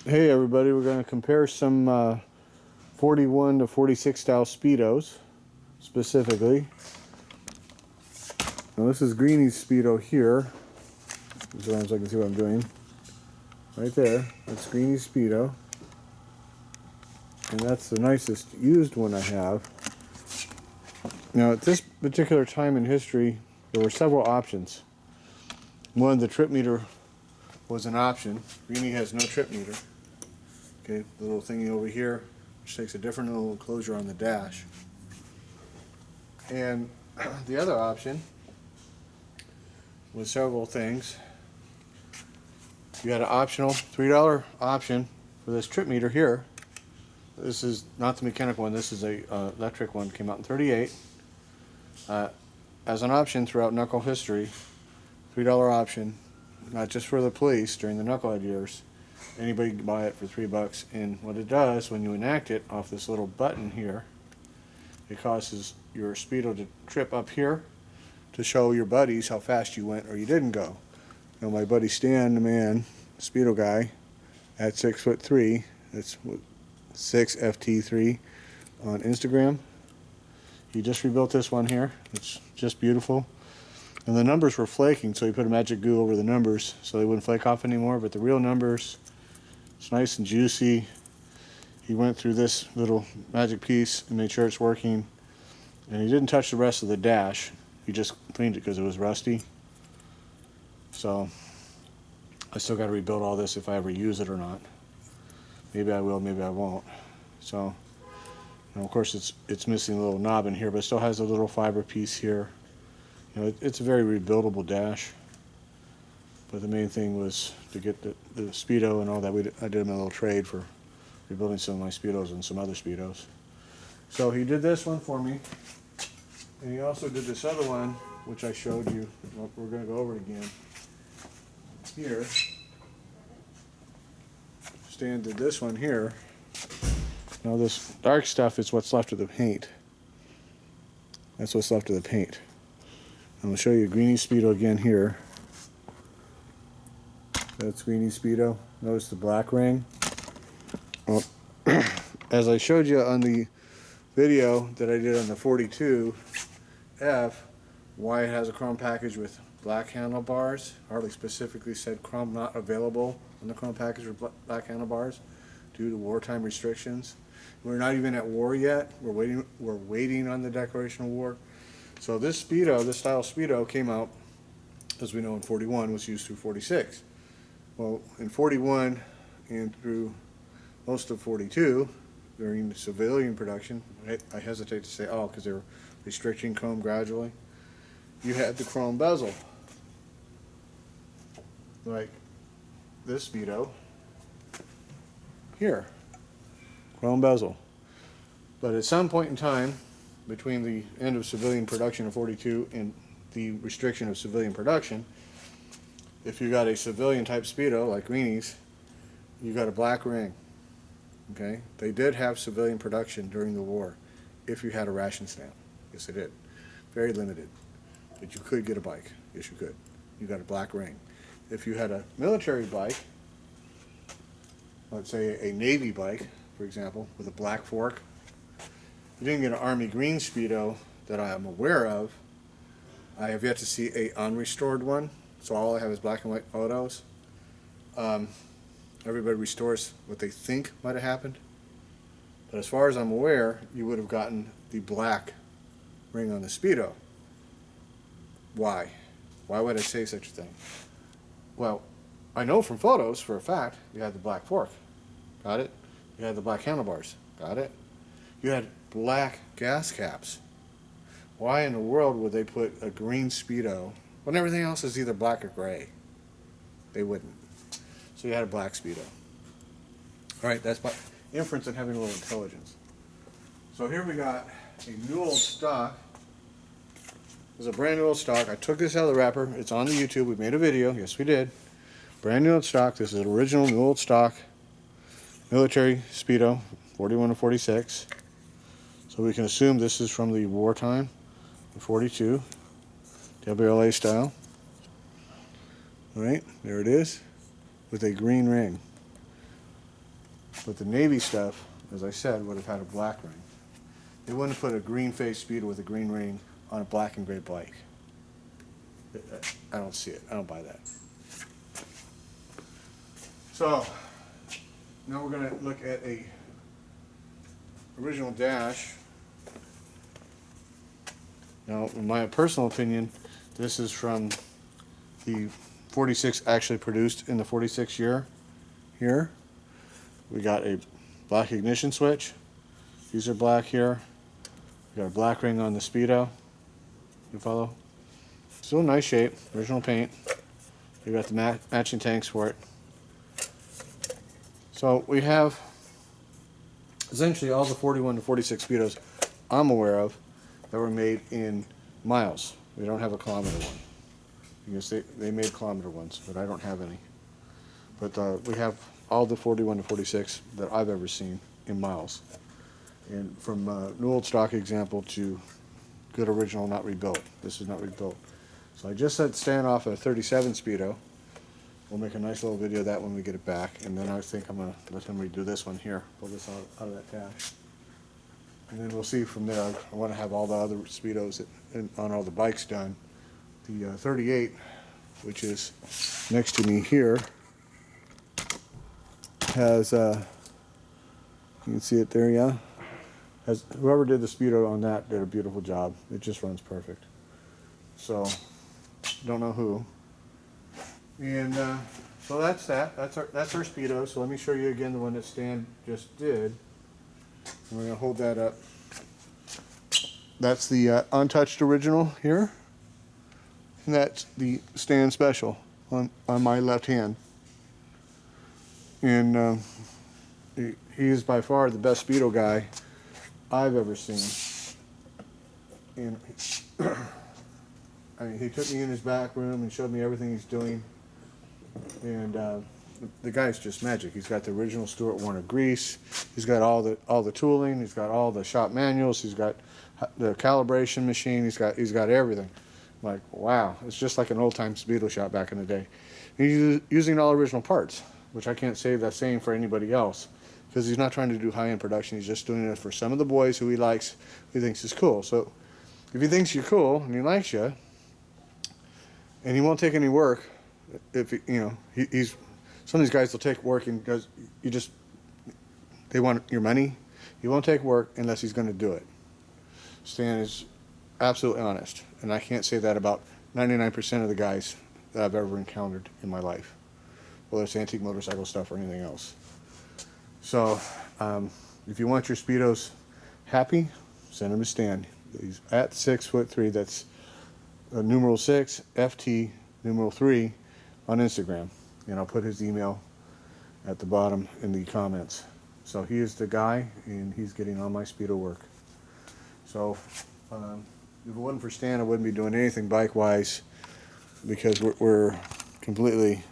Hey everybody, we're going to compare some 41 to 46 style Speedos, specifically. Now this is Greenie's Speedo here, so I can see what I'm doing. Right there, that's Greenie's Speedo. And that's the nicest used one I have. Now at this particular time in history, there were several options. One, the trip meter was an option. Greenie has no trip meter. Okay, the little thingy over here, which takes a different little enclosure on the dash. And the other option was several things. You had an optional $3 option for this trip meter here. This is not the mechanical one, this is a electric one, came out in '38. As an option throughout knuckle history, $3 option, not just for the police during the knucklehead years. Anybody can buy it for $3, and what it does when you enact it off this little button here, it causes your Speedo to trip up here to show your buddies how fast you went or you didn't go. Now my buddy Stan, the man, Speedo guy, at 6'3", that's 6FT3 on Instagram. He just rebuilt this one here. It's just beautiful. And the numbers were flaking, so he put a magic glue over the numbers so they wouldn't flake off anymore, but the real numbers, it's nice and juicy. He went through this little magic piece and made sure it's working. And he didn't touch the rest of the dash. He just cleaned it because it was rusty. So I still got to rebuild all this if I ever use it or not. Maybe I will, maybe I won't. So, of course it's missing a little knob in here, but it still has a little fiber piece here. It's a very rebuildable dash. But the main thing was to get the Speedo and all that. I did him a little trade for rebuilding some of my Speedos and some other Speedos. So he did this one for me. And he also did this other one, which I showed you. We're going to go over it again. Here. Stan did this one here. Now this dark stuff is what's left of the paint. That's what's left of the paint. I'm going to show you Greenie Speedo again here. That's Greenie Speedo. Notice the black ring. Well, as I showed you on the video that I did on the 42F, why it has a chrome package with black handlebars. Harley specifically said chrome not available on the chrome package with black handlebars due to wartime restrictions. We're not even at war yet. We're waiting on the declaration of war. So this Speedo, this style Speedo, came out, as we know, in 41, was used through 46. Well, in 41 and through most of 42, during the civilian production, I hesitate to say all because they were restricting chrome gradually, you had the chrome bezel. Like this Speedo here, chrome bezel. But at some point in time, between the end of civilian production of 42 and the restriction of civilian production, if you got a civilian type Speedo like Greenie's, you got a black ring. Okay, they did have civilian production during the war if you had a ration stamp. Yes, they did. Very limited. But you could get a bike. Yes, you could. You got a black ring. If you had a military bike, let's say a Navy bike, for example, with a black fork, you didn't get an Army green Speedo that I am aware of. I have yet to see a unrestored one, so all I have is black and white photos. Everybody restores what they think might have happened. But as far as I'm aware, you would have gotten the black ring on the Speedo. Why? Why would I say such a thing? Well, I know from photos for a fact you had the black fork. Got it? You had the black handlebars. Got it? You had black gas caps. Why in the world would they put a green Speedo when everything else is either black or gray? They wouldn't. So you had a black Speedo. Alright, that's my inference in having a little intelligence. So here we got a new old stock. This is a brand new old stock. I took this out of the wrapper. It's on the YouTube. We made a video. Yes, we did. Brand new old stock. This is an original new old stock military Speedo, 41 to 46. So we can assume this is from the wartime, the 42, WLA style. All right, there it is, with a green ring. But the Navy stuff, as I said, would have had a black ring. They wouldn't put a green face Speedo with a green ring on a black and gray bike. I don't see it. I don't buy that. So now we're going to look at a original dash. Now, in my personal opinion, this is from the 46 actually produced in the 46 year. Here we got a black ignition switch. These are black here. We got a black ring on the Speedo. You follow? Still in nice shape. Original paint. We got the matching tanks for it. So we have essentially all the 41 to 46 Speedos I'm aware of that were made in miles. We don't have a kilometer one. Because they made kilometer ones, but I don't have any. But we have all the 41 to 46 that I've ever seen in miles. And from new old stock example to good original not rebuilt. This is not rebuilt. So I just set stand off a 37 Speedo. We'll make a nice little video of that when we get it back. And then I think I'm going to let him redo this one here. Pull this out of that dash. And then we'll see from there. I want to have all the other Speedos on all the bikes done. The 38, which is next to me here, has, you can see it there, yeah? Has, whoever did the Speedo on that did a beautiful job. It just runs perfect. So, don't know who. And so that's that. That's our Speedo. So let me show you again the one that Stan just did. And we're going to hold that up. That's the untouched original here. And that's the Stan Special on my left hand. And he is by far the best Speedo guy I've ever seen. And I mean, he took me in his back room and showed me everything he's doing. And the guy's just magic. He's got the original Stuart Warner grease. He's got all the tooling. He's got all the shop manuals. He's got the calibration machine. He's got everything. I'm like, wow, it's just like an old-time Speedo shop back in the day. He's using all original parts, which I can't say the same for anybody else, because he's not trying to do high-end production. He's just doing it for some of the boys who he likes, who he thinks is cool. So if he thinks you're cool and he likes you, and he won't take any work, if you know, he's some of these guys will take work and does they want your money. He won't take work unless he's going to do it. Stan is absolutely honest, and I can't say that about 99% of the guys that I've ever encountered in my life, whether it's antique motorcycle stuff or anything else. So if you want your Speedos happy, send him to Stan. He's at 6'3". That's numeral 6 FT numeral 3 on Instagram, and I'll put his email at the bottom in the comments. So he is the guy, and he's getting all my Speedo work. So if it wasn't for Stan, I wouldn't be doing anything bike-wise, because we're completely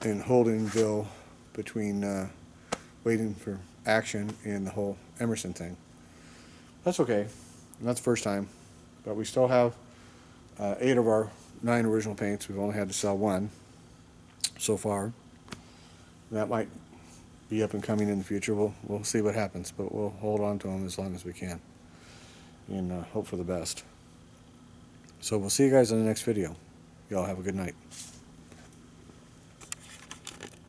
in Holdenville between waiting for action and the whole Emerson thing. That's okay. Not the first time, but we still have 8 of our 9 original paints. We've only had to sell 1 so far. That might be up and coming in the future. We'll see what happens, but we'll hold on to them as long as we can and hope for the best. So we'll see you guys in the next video. Y'all have a good night.